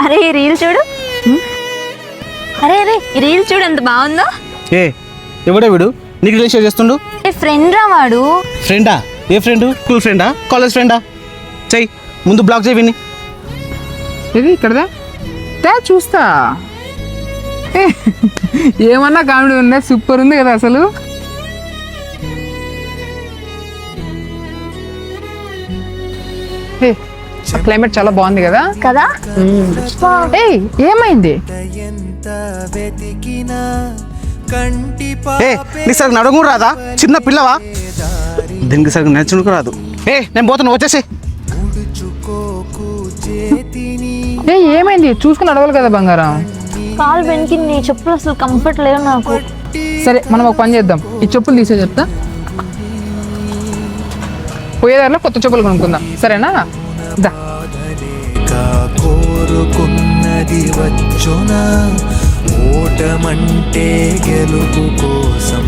అరే ఈ రీల్ చూడు. అరే అరే ఈ రీల్ చూడు ఎంత బాగుందో. ఏ ఎవడే వీడు నీకు రీల్ షేర్ చేస్తుండు? ఏ ఫ్రెండ్ రా వాడు. ఫ్రెండా? ఏ ఫ్రెండ్? స్కూల్ ఫ్రెండా, కాలేజ్ ఫ్రెండా? చెయ్యి ముందు బ్లాక్ చేయి విని. ఇది ఇక్కడదా చూస్తా. ఏమన్నా కామెడీ ఉందా? సూపర్ ఉంది కదా అసలు. క్లైమేట్ చాలా బాగుంది కదా కదా. ఏమైంది? ఏ నీకు సరిగ్గా నడవడం రాదా? చిన్న పిల్లవా? దీనికి సరిగ్గా నడుచుకు రాదు. నేను పోతాను, వచ్చేసి. ఏమైంది? చూసుకుని అడగాలి కదా బంగారం. కాలు వెనక్కి, చెప్పులు అసలు కంఫర్ట్ లేవు నాకు. సరే మనం ఒక పని చేద్దాం, ఈ చెప్పులు తీసే చెప్తా. పోయేదారిలో కొత్త చెప్పులు కొనుక్కుందాం, సరేనా? దా. కోరుకున్నది వచ్చునా ఓటమంటే గెలుపు కోసం